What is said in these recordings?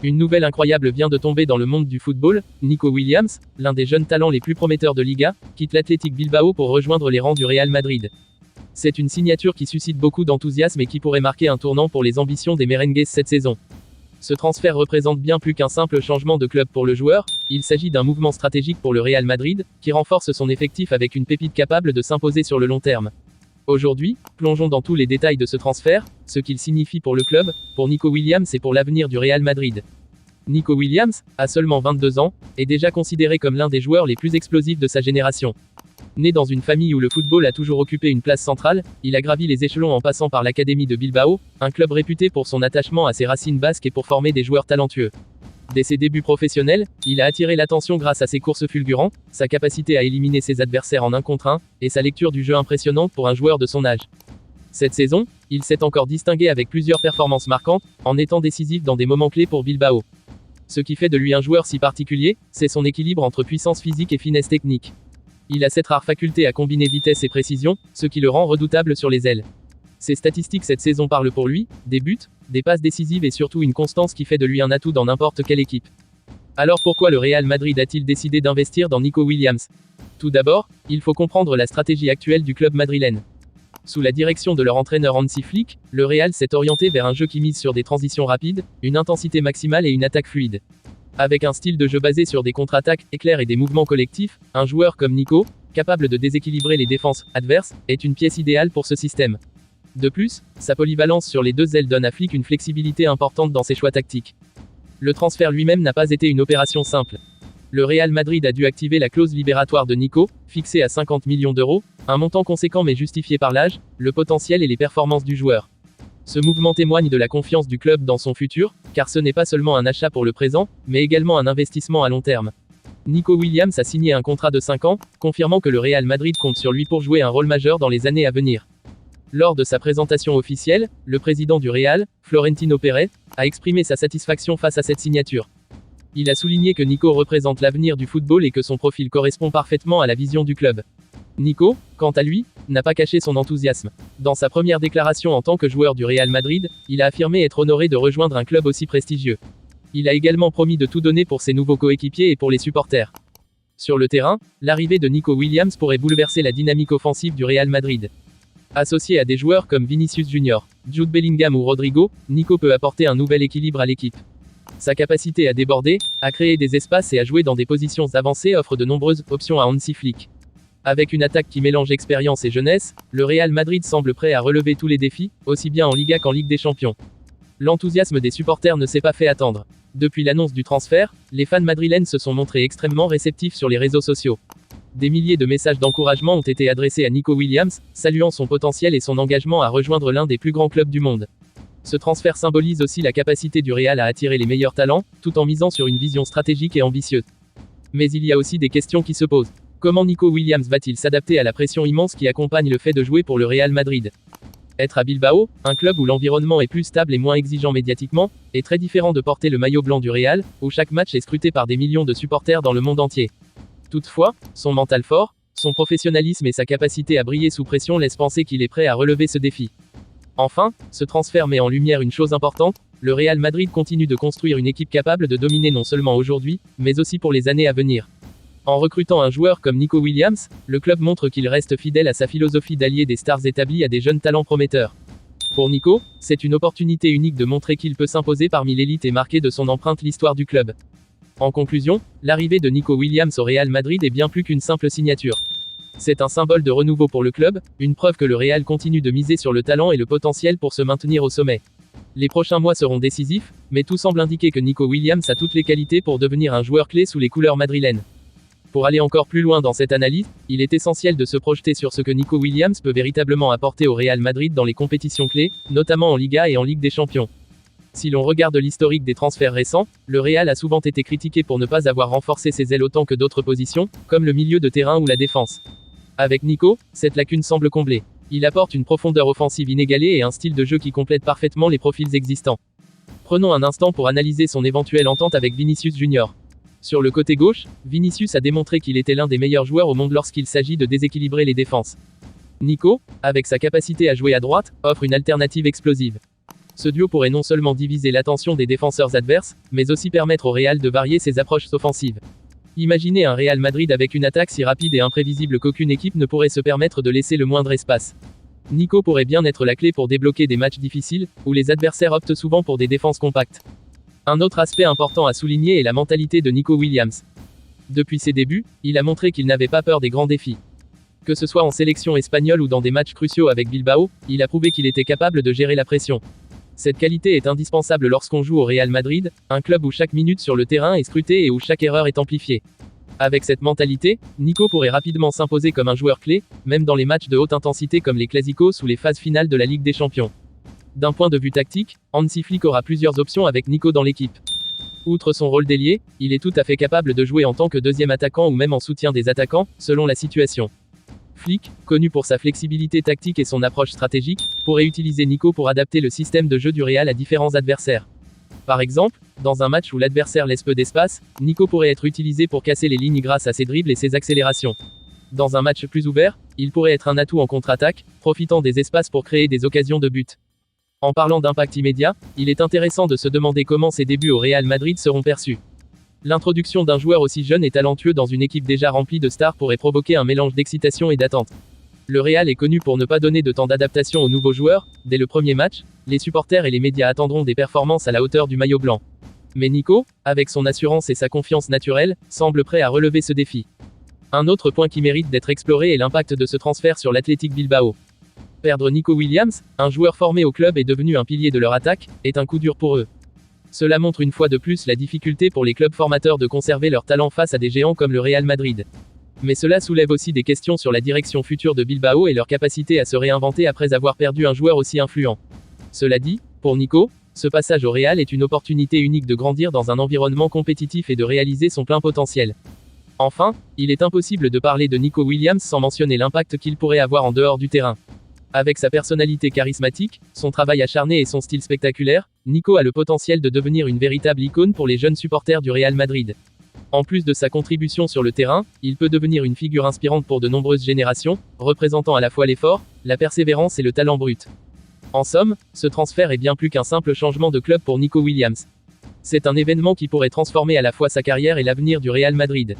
Une nouvelle incroyable vient de tomber dans le monde du football. Nico Williams, l'un des jeunes talents les plus prometteurs de Liga, quitte l'Athletic Bilbao pour rejoindre les rangs du Real Madrid. C'est une signature qui suscite beaucoup d'enthousiasme et qui pourrait marquer un tournant pour les ambitions des Merengues cette saison. Ce transfert représente bien plus qu'un simple changement de club pour le joueur, il s'agit d'un mouvement stratégique pour le Real Madrid, qui renforce son effectif avec une pépite capable de s'imposer sur le long terme. Aujourd'hui, plongeons dans tous les détails de ce transfert, ce qu'il signifie pour le club, pour Nico Williams et pour l'avenir du Real Madrid. Nico Williams, à seulement 22 ans, est déjà considéré comme l'un des joueurs les plus explosifs de sa génération. Né dans une famille où le football a toujours occupé une place centrale, il a gravi les échelons en passant par l'Académie de Bilbao, un club réputé pour son attachement à ses racines basques et pour former des joueurs talentueux. Dès ses débuts professionnels, il a attiré l'attention grâce à ses courses fulgurantes, sa capacité à éliminer ses adversaires en 1 contre 1, et sa lecture du jeu impressionnante pour un joueur de son âge. Cette saison, il s'est encore distingué avec plusieurs performances marquantes, en étant décisif dans des moments clés pour Bilbao. Ce qui fait de lui un joueur si particulier, c'est son équilibre entre puissance physique et finesse technique. Il a cette rare faculté à combiner vitesse et précision, ce qui le rend redoutable sur les ailes. Ses statistiques cette saison parlent pour lui, des buts, des passes décisives et surtout une constance qui fait de lui un atout dans n'importe quelle équipe. Alors pourquoi le Real Madrid a-t-il décidé d'investir dans Nico Williams? Tout d'abord, il faut comprendre la stratégie actuelle du club madrilène. Sous la direction de leur entraîneur Hansi Flick, le Real s'est orienté vers un jeu qui mise sur des transitions rapides, une intensité maximale et une attaque fluide. Avec un style de jeu basé sur des contre-attaques éclairs et des mouvements collectifs, un joueur comme Nico, capable de déséquilibrer les défenses adverses, est une pièce idéale pour ce système. De plus, sa polyvalence sur les 2 ailes donne à Flick une flexibilité importante dans ses choix tactiques. Le transfert lui-même n'a pas été une opération simple. Le Real Madrid a dû activer la clause libératoire de Nico, fixée à 50 millions d'euros, un montant conséquent mais justifié par l'âge, le potentiel et les performances du joueur. Ce mouvement témoigne de la confiance du club dans son futur, car ce n'est pas seulement un achat pour le présent, mais également un investissement à long terme. Nico Williams a signé un contrat de 5 ans, confirmant que le Real Madrid compte sur lui pour jouer un rôle majeur dans les années à venir. Lors de sa présentation officielle, le président du Real, Florentino Pérez, a exprimé sa satisfaction face à cette signature. Il a souligné que Nico représente l'avenir du football et que son profil correspond parfaitement à la vision du club. Nico, quant à lui, n'a pas caché son enthousiasme. Dans sa première déclaration en tant que joueur du Real Madrid, il a affirmé être honoré de rejoindre un club aussi prestigieux. Il a également promis de tout donner pour ses nouveaux coéquipiers et pour les supporters. Sur le terrain, l'arrivée de Nico Williams pourrait bouleverser la dynamique offensive du Real Madrid. Associé à des joueurs comme Vinicius Junior, Jude Bellingham ou Rodrigo, Nico peut apporter un nouvel équilibre à l'équipe. Sa capacité à déborder, à créer des espaces et à jouer dans des positions avancées offre de nombreuses options à Hansi Flick. Avec une attaque qui mélange expérience et jeunesse, le Real Madrid semble prêt à relever tous les défis, aussi bien en Liga qu'en Ligue des Champions. L'enthousiasme des supporters ne s'est pas fait attendre. Depuis l'annonce du transfert, les fans madrilènes se sont montrés extrêmement réceptifs sur les réseaux sociaux. Des milliers de messages d'encouragement ont été adressés à Nico Williams, saluant son potentiel et son engagement à rejoindre l'un des plus grands clubs du monde. Ce transfert symbolise aussi la capacité du Real à attirer les meilleurs talents, tout en misant sur une vision stratégique et ambitieuse. Mais il y a aussi des questions qui se posent. Comment Nico Williams va-t-il s'adapter à la pression immense qui accompagne le fait de jouer pour le Real Madrid? Être à Bilbao, un club où l'environnement est plus stable et moins exigeant médiatiquement, est très différent de porter le maillot blanc du Real, où chaque match est scruté par des millions de supporters dans le monde entier. Toutefois, son mental fort, son professionnalisme et sa capacité à briller sous pression laissent penser qu'il est prêt à relever ce défi. Enfin, ce transfert met en lumière une chose importante, le Real Madrid continue de construire une équipe capable de dominer non seulement aujourd'hui, mais aussi pour les années à venir. En recrutant un joueur comme Nico Williams, le club montre qu'il reste fidèle à sa philosophie d'allier des stars établies à des jeunes talents prometteurs. Pour Nico, c'est une opportunité unique de montrer qu'il peut s'imposer parmi l'élite et marquer de son empreinte l'histoire du club. En conclusion, l'arrivée de Nico Williams au Real Madrid est bien plus qu'une simple signature. C'est un symbole de renouveau pour le club, une preuve que le Real continue de miser sur le talent et le potentiel pour se maintenir au sommet. Les prochains mois seront décisifs, mais tout semble indiquer que Nico Williams a toutes les qualités pour devenir un joueur clé sous les couleurs madrilènes. Pour aller encore plus loin dans cette analyse, il est essentiel de se projeter sur ce que Nico Williams peut véritablement apporter au Real Madrid dans les compétitions clés, notamment en Liga et en Ligue des Champions. Si l'on regarde l'historique des transferts récents, le Real a souvent été critiqué pour ne pas avoir renforcé ses ailes autant que d'autres positions, comme le milieu de terrain ou la défense. Avec Nico, cette lacune semble comblée. Il apporte une profondeur offensive inégalée et un style de jeu qui complète parfaitement les profils existants. Prenons un instant pour analyser son éventuelle entente avec Vinicius Junior. Sur le côté gauche, Vinicius a démontré qu'il était l'un des meilleurs joueurs au monde lorsqu'il s'agit de déséquilibrer les défenses. Nico, avec sa capacité à jouer à droite, offre une alternative explosive. Ce duo pourrait non seulement diviser l'attention des défenseurs adverses, mais aussi permettre au Real de varier ses approches offensives. Imaginez un Real Madrid avec une attaque si rapide et imprévisible qu'aucune équipe ne pourrait se permettre de laisser le moindre espace. Nico pourrait bien être la clé pour débloquer des matchs difficiles, où les adversaires optent souvent pour des défenses compactes. Un autre aspect important à souligner est la mentalité de Nico Williams. Depuis ses débuts, il a montré qu'il n'avait pas peur des grands défis. Que ce soit en sélection espagnole ou dans des matchs cruciaux avec Bilbao, il a prouvé qu'il était capable de gérer la pression. Cette qualité est indispensable lorsqu'on joue au Real Madrid, un club où chaque minute sur le terrain est scrutée et où chaque erreur est amplifiée. Avec cette mentalité, Nico pourrait rapidement s'imposer comme un joueur clé, même dans les matchs de haute intensité comme les Clásicos ou les phases finales de la Ligue des Champions. D'un point de vue tactique, Hansi Flick aura plusieurs options avec Nico dans l'équipe. Outre son rôle d'ailier, il est tout à fait capable de jouer en tant que deuxième attaquant ou même en soutien des attaquants, selon la situation. Flick, connu pour sa flexibilité tactique et son approche stratégique, pourrait utiliser Nico pour adapter le système de jeu du Real à différents adversaires. Par exemple, dans un match où l'adversaire laisse peu d'espace, Nico pourrait être utilisé pour casser les lignes grâce à ses dribbles et ses accélérations. Dans un match plus ouvert, il pourrait être un atout en contre-attaque, profitant des espaces pour créer des occasions de but. En parlant d'impact immédiat, il est intéressant de se demander comment ses débuts au Real Madrid seront perçus. L'introduction d'un joueur aussi jeune et talentueux dans une équipe déjà remplie de stars pourrait provoquer un mélange d'excitation et d'attente. Le Real est connu pour ne pas donner de temps d'adaptation aux nouveaux joueurs. Dès le premier match, les supporters et les médias attendront des performances à la hauteur du maillot blanc. Mais Nico, avec son assurance et sa confiance naturelle, semble prêt à relever ce défi. Un autre point qui mérite d'être exploré est l'impact de ce transfert sur l'Athletic Bilbao. Perdre Nico Williams, un joueur formé au club et devenu un pilier de leur attaque, est un coup dur pour eux. Cela montre une fois de plus la difficulté pour les clubs formateurs de conserver leur talent face à des géants comme le Real Madrid. Mais cela soulève aussi des questions sur la direction future de Bilbao et leur capacité à se réinventer après avoir perdu un joueur aussi influent. Cela dit, pour Nico, ce passage au Real est une opportunité unique de grandir dans un environnement compétitif et de réaliser son plein potentiel. Enfin, il est impossible de parler de Nico Williams sans mentionner l'impact qu'il pourrait avoir en dehors du terrain. Avec sa personnalité charismatique, son travail acharné et son style spectaculaire, Nico a le potentiel de devenir une véritable icône pour les jeunes supporters du Real Madrid. En plus de sa contribution sur le terrain, il peut devenir une figure inspirante pour de nombreuses générations, représentant à la fois l'effort, la persévérance et le talent brut. En somme, ce transfert est bien plus qu'un simple changement de club pour Nico Williams. C'est un événement qui pourrait transformer à la fois sa carrière et l'avenir du Real Madrid.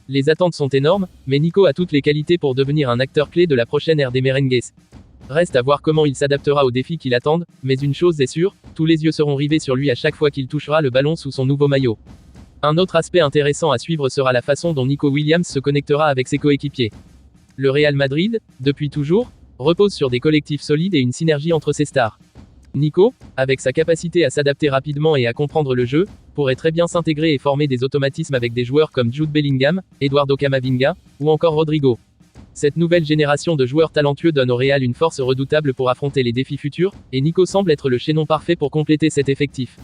Les attentes sont énormes, mais Nico a toutes les qualités pour devenir un acteur clé de la prochaine ère des Merengues. Reste à voir comment il s'adaptera aux défis qui l'attendent, mais une chose est sûre, tous les yeux seront rivés sur lui à chaque fois qu'il touchera le ballon sous son nouveau maillot. Un autre aspect intéressant à suivre sera la façon dont Nico Williams se connectera avec ses coéquipiers. Le Real Madrid, depuis toujours, repose sur des collectifs solides et une synergie entre ses stars. Nico, avec sa capacité à s'adapter rapidement et à comprendre le jeu, pourrait très bien s'intégrer et former des automatismes avec des joueurs comme Jude Bellingham, Eduardo Camavinga, ou encore Rodrigo. Cette nouvelle génération de joueurs talentueux donne au Real une force redoutable pour affronter les défis futurs, et Nico semble être le chaînon parfait pour compléter cet effectif.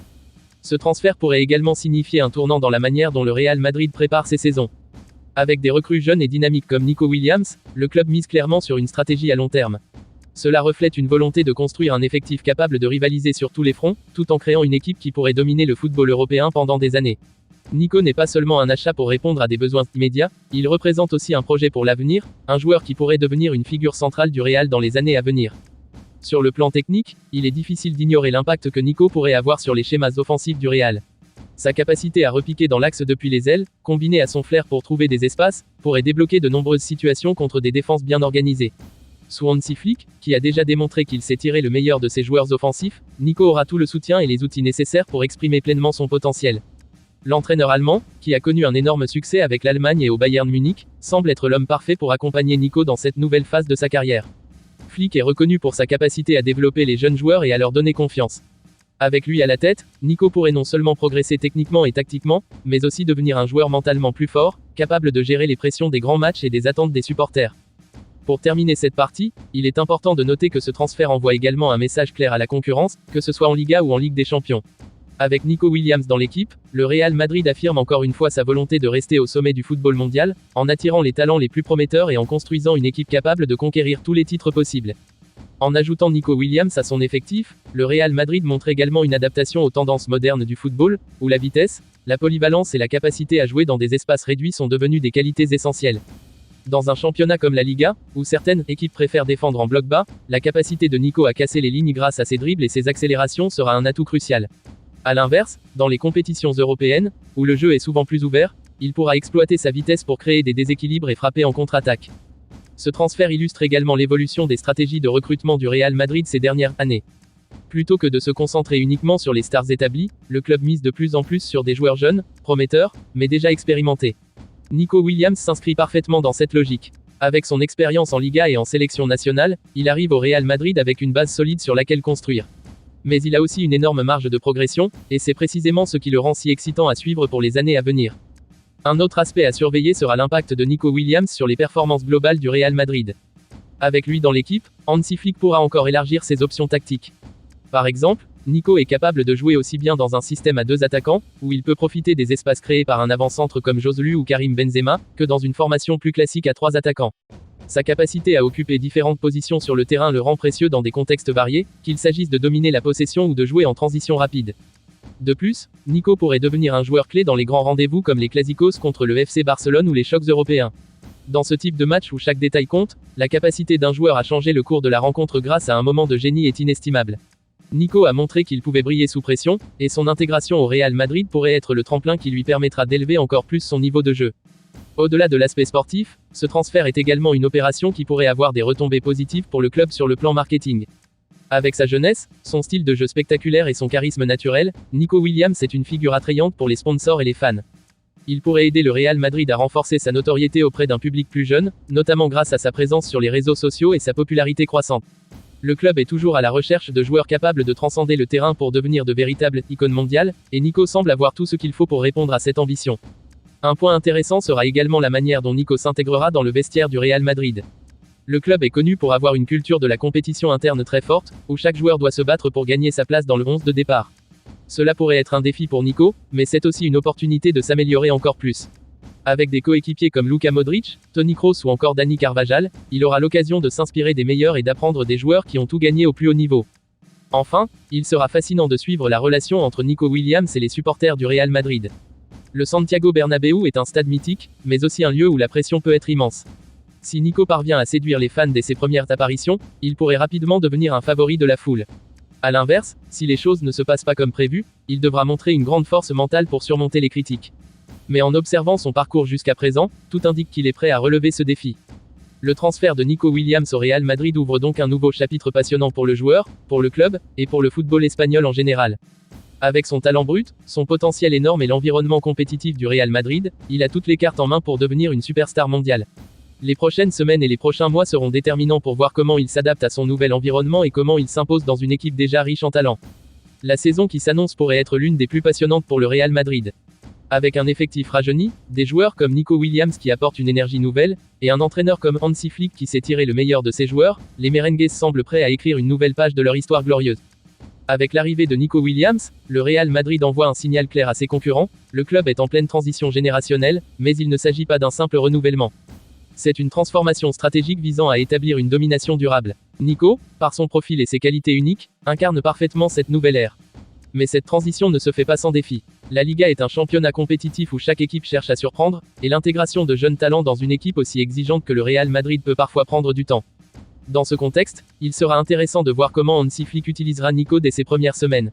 Ce transfert pourrait également signifier un tournant dans la manière dont le Real Madrid prépare ses saisons. Avec des recrues jeunes et dynamiques comme Nico Williams, le club mise clairement sur une stratégie à long terme. Cela reflète une volonté de construire un effectif capable de rivaliser sur tous les fronts, tout en créant une équipe qui pourrait dominer le football européen pendant des années. Nico n'est pas seulement un achat pour répondre à des besoins immédiats, il représente aussi un projet pour l'avenir, un joueur qui pourrait devenir une figure centrale du Real dans les années à venir. Sur le plan technique, il est difficile d'ignorer l'impact que Nico pourrait avoir sur les schémas offensifs du Real. Sa capacité à repiquer dans l'axe depuis les ailes, combinée à son flair pour trouver des espaces, pourrait débloquer de nombreuses situations contre des défenses bien organisées. Sous Hansi Flick, qui a déjà démontré qu'il sait tirer le meilleur de ses joueurs offensifs, Nico aura tout le soutien et les outils nécessaires pour exprimer pleinement son potentiel. L'entraîneur allemand, qui a connu un énorme succès avec l'Allemagne et au Bayern Munich, semble être l'homme parfait pour accompagner Nico dans cette nouvelle phase de sa carrière. Flick est reconnu pour sa capacité à développer les jeunes joueurs et à leur donner confiance. Avec lui à la tête, Nico pourrait non seulement progresser techniquement et tactiquement, mais aussi devenir un joueur mentalement plus fort, capable de gérer les pressions des grands matchs et des attentes des supporters. Pour terminer cette partie, il est important de noter que ce transfert envoie également un message clair à la concurrence, que ce soit en Liga ou en Ligue des Champions. Avec Nico Williams dans l'équipe, le Real Madrid affirme encore une fois sa volonté de rester au sommet du football mondial, en attirant les talents les plus prometteurs et en construisant une équipe capable de conquérir tous les titres possibles. En ajoutant Nico Williams à son effectif, le Real Madrid montre également une adaptation aux tendances modernes du football, où la vitesse, la polyvalence et la capacité à jouer dans des espaces réduits sont devenues des qualités essentielles. Dans un championnat comme la Liga, où certaines équipes préfèrent défendre en bloc bas, la capacité de Nico à casser les lignes grâce à ses dribbles et ses accélérations sera un atout crucial. A l'inverse, dans les compétitions européennes, où le jeu est souvent plus ouvert, il pourra exploiter sa vitesse pour créer des déséquilibres et frapper en contre-attaque. Ce transfert illustre également l'évolution des stratégies de recrutement du Real Madrid ces dernières années. Plutôt que de se concentrer uniquement sur les stars établies, le club mise de plus en plus sur des joueurs jeunes, prometteurs, mais déjà expérimentés. Nico Williams s'inscrit parfaitement dans cette logique. Avec son expérience en Liga et en sélection nationale, il arrive au Real Madrid avec une base solide sur laquelle construire. Mais il a aussi une énorme marge de progression, et c'est précisément ce qui le rend si excitant à suivre pour les années à venir. Un autre aspect à surveiller sera l'impact de Nico Williams sur les performances globales du Real Madrid. Avec lui dans l'équipe, Hansi Flick pourra encore élargir ses options tactiques. Par exemple, Nico est capable de jouer aussi bien dans un système à 2 attaquants, où il peut profiter des espaces créés par un avant-centre comme Joselu ou Karim Benzema, que dans une formation plus classique à 3 attaquants. Sa capacité à occuper différentes positions sur le terrain le rend précieux dans des contextes variés, qu'il s'agisse de dominer la possession ou de jouer en transition rapide. De plus, Nico pourrait devenir un joueur clé dans les grands rendez-vous comme les Clásicos contre le FC Barcelone ou les chocs européens. Dans ce type de match où chaque détail compte, la capacité d'un joueur à changer le cours de la rencontre grâce à un moment de génie est inestimable. Nico a montré qu'il pouvait briller sous pression, et son intégration au Real Madrid pourrait être le tremplin qui lui permettra d'élever encore plus son niveau de jeu. Au-delà de l'aspect sportif, ce transfert est également une opération qui pourrait avoir des retombées positives pour le club sur le plan marketing. Avec sa jeunesse, son style de jeu spectaculaire et son charisme naturel, Nico Williams est une figure attrayante pour les sponsors et les fans. Il pourrait aider le Real Madrid à renforcer sa notoriété auprès d'un public plus jeune, notamment grâce à sa présence sur les réseaux sociaux et sa popularité croissante. Le club est toujours à la recherche de joueurs capables de transcender le terrain pour devenir de véritables icônes mondiales, et Nico semble avoir tout ce qu'il faut pour répondre à cette ambition. Un point intéressant sera également la manière dont Nico s'intégrera dans le vestiaire du Real Madrid. Le club est connu pour avoir une culture de la compétition interne très forte, où chaque joueur doit se battre pour gagner sa place dans le 11 de départ. Cela pourrait être un défi pour Nico, mais c'est aussi une opportunité de s'améliorer encore plus. Avec des coéquipiers comme Luka Modric, Toni Kroos ou encore Dani Carvajal, il aura l'occasion de s'inspirer des meilleurs et d'apprendre des joueurs qui ont tout gagné au plus haut niveau. Enfin, il sera fascinant de suivre la relation entre Nico Williams et les supporters du Real Madrid. Le Santiago Bernabéu est un stade mythique, mais aussi un lieu où la pression peut être immense. Si Nico parvient à séduire les fans dès ses premières apparitions, il pourrait rapidement devenir un favori de la foule. A l'inverse, si les choses ne se passent pas comme prévu, il devra montrer une grande force mentale pour surmonter les critiques. Mais en observant son parcours jusqu'à présent, tout indique qu'il est prêt à relever ce défi. Le transfert de Nico Williams au Real Madrid ouvre donc un nouveau chapitre passionnant pour le joueur, pour le club, et pour le football espagnol en général. Avec son talent brut, son potentiel énorme et l'environnement compétitif du Real Madrid, il a toutes les cartes en main pour devenir une superstar mondiale. Les prochaines semaines et les prochains mois seront déterminants pour voir comment il s'adapte à son nouvel environnement et comment il s'impose dans une équipe déjà riche en talent. La saison qui s'annonce pourrait être l'une des plus passionnantes pour le Real Madrid. Avec un effectif rajeuni, des joueurs comme Nico Williams qui apportent une énergie nouvelle, et un entraîneur comme Hansi Flick qui sait tirer le meilleur de ses joueurs, les Merengues semblent prêts à écrire une nouvelle page de leur histoire glorieuse. Avec l'arrivée de Nico Williams, le Real Madrid envoie un signal clair à ses concurrents, le club est en pleine transition générationnelle, mais il ne s'agit pas d'un simple renouvellement. C'est une transformation stratégique visant à établir une domination durable. Nico, par son profil et ses qualités uniques, incarne parfaitement cette nouvelle ère. Mais cette transition ne se fait pas sans défi. La Liga est un championnat compétitif où chaque équipe cherche à surprendre, et l'intégration de jeunes talents dans une équipe aussi exigeante que le Real Madrid peut parfois prendre du temps. Dans ce contexte, il sera intéressant de voir comment Hansi Flick utilisera Nico dès ses premières semaines.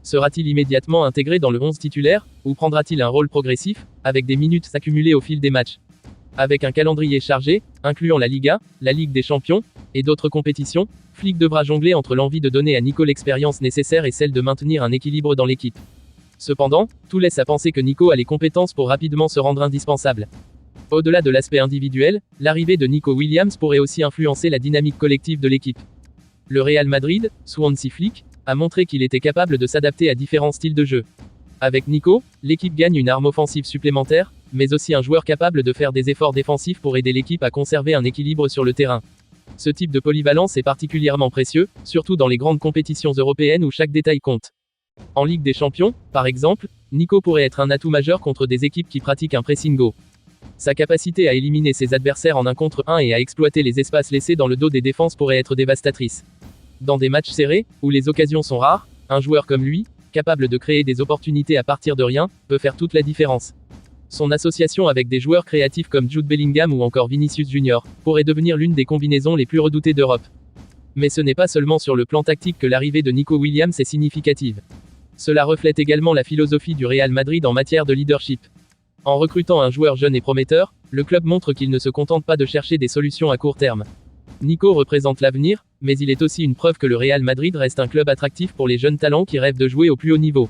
Sera-t-il immédiatement intégré dans le 11 titulaire, ou prendra-t-il un rôle progressif, avec des minutes accumulées au fil des matchs? Avec un calendrier chargé, incluant la Liga, la Ligue des Champions, et d'autres compétitions, Flick devra jongler entre l'envie de donner à Nico l'expérience nécessaire et celle de maintenir un équilibre dans l'équipe. Cependant, tout laisse à penser que Nico a les compétences pour rapidement se rendre indispensable. Au-delà de l'aspect individuel, l'arrivée de Nico Williams pourrait aussi influencer la dynamique collective de l'équipe. Le Real Madrid, sous Hansi Flick, a montré qu'il était capable de s'adapter à différents styles de jeu. Avec Nico, l'équipe gagne une arme offensive supplémentaire, mais aussi un joueur capable de faire des efforts défensifs pour aider l'équipe à conserver un équilibre sur le terrain. Ce type de polyvalence est particulièrement précieux, surtout dans les grandes compétitions européennes où chaque détail compte. En Ligue des Champions, par exemple, Nico pourrait être un atout majeur contre des équipes qui pratiquent un pressing haut. Sa capacité à éliminer ses adversaires en 1 contre 1 et à exploiter les espaces laissés dans le dos des défenses pourrait être dévastatrice. Dans des matchs serrés, où les occasions sont rares, un joueur comme lui, capable de créer des opportunités à partir de rien, peut faire toute la différence. Son association avec des joueurs créatifs comme Jude Bellingham ou encore Vinicius Junior pourrait devenir l'une des combinaisons les plus redoutées d'Europe. Mais ce n'est pas seulement sur le plan tactique que l'arrivée de Nico Williams est significative. Cela reflète également la philosophie du Real Madrid en matière de leadership. En recrutant un joueur jeune et prometteur, le club montre qu'il ne se contente pas de chercher des solutions à court terme. Nico représente l'avenir, mais il est aussi une preuve que le Real Madrid reste un club attractif pour les jeunes talents qui rêvent de jouer au plus haut niveau.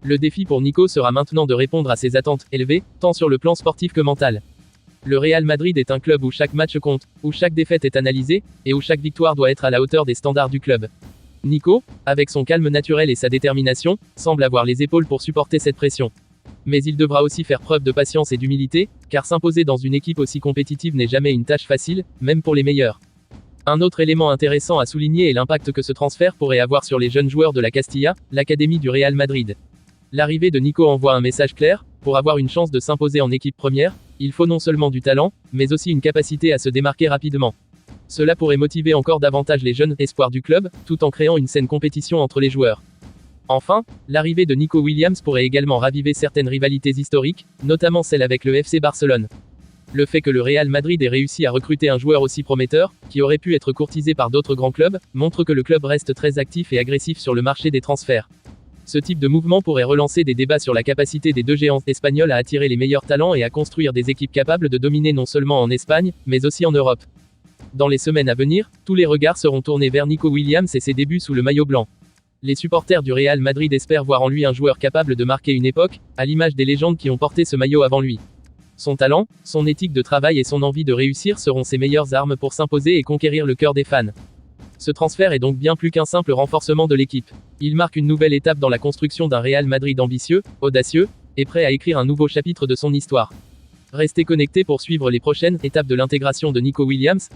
Le défi pour Nico sera maintenant de répondre à ses attentes élevées, tant sur le plan sportif que mental. Le Real Madrid est un club où chaque match compte, où chaque défaite est analysée, et où chaque victoire doit être à la hauteur des standards du club. Nico, avec son calme naturel et sa détermination, semble avoir les épaules pour supporter cette pression. Mais il devra aussi faire preuve de patience et d'humilité, car s'imposer dans une équipe aussi compétitive n'est jamais une tâche facile, même pour les meilleurs. Un autre élément intéressant à souligner est l'impact que ce transfert pourrait avoir sur les jeunes joueurs de la Castilla, l'académie du Real Madrid. L'arrivée de Nico envoie un message clair: pour avoir une chance de s'imposer en équipe première, il faut non seulement du talent, mais aussi une capacité à se démarquer rapidement. Cela pourrait motiver encore davantage les jeunes espoirs du club, tout en créant une saine compétition entre les joueurs. Enfin, l'arrivée de Nico Williams pourrait également raviver certaines rivalités historiques, notamment celle avec le FC Barcelone. Le fait que le Real Madrid ait réussi à recruter un joueur aussi prometteur, qui aurait pu être courtisé par d'autres grands clubs, montre que le club reste très actif et agressif sur le marché des transferts. Ce type de mouvement pourrait relancer des débats sur la capacité des deux géants espagnols à attirer les meilleurs talents et à construire des équipes capables de dominer non seulement en Espagne, mais aussi en Europe. Dans les semaines à venir, tous les regards seront tournés vers Nico Williams et ses débuts sous le maillot blanc. Les supporters du Real Madrid espèrent voir en lui un joueur capable de marquer une époque, à l'image des légendes qui ont porté ce maillot avant lui. Son talent, son éthique de travail et son envie de réussir seront ses meilleures armes pour s'imposer et conquérir le cœur des fans. Ce transfert est donc bien plus qu'un simple renforcement de l'équipe. Il marque une nouvelle étape dans la construction d'un Real Madrid ambitieux, audacieux, et prêt à écrire un nouveau chapitre de son histoire. Restez connectés pour suivre les prochaines étapes de l'intégration de Nico Williams.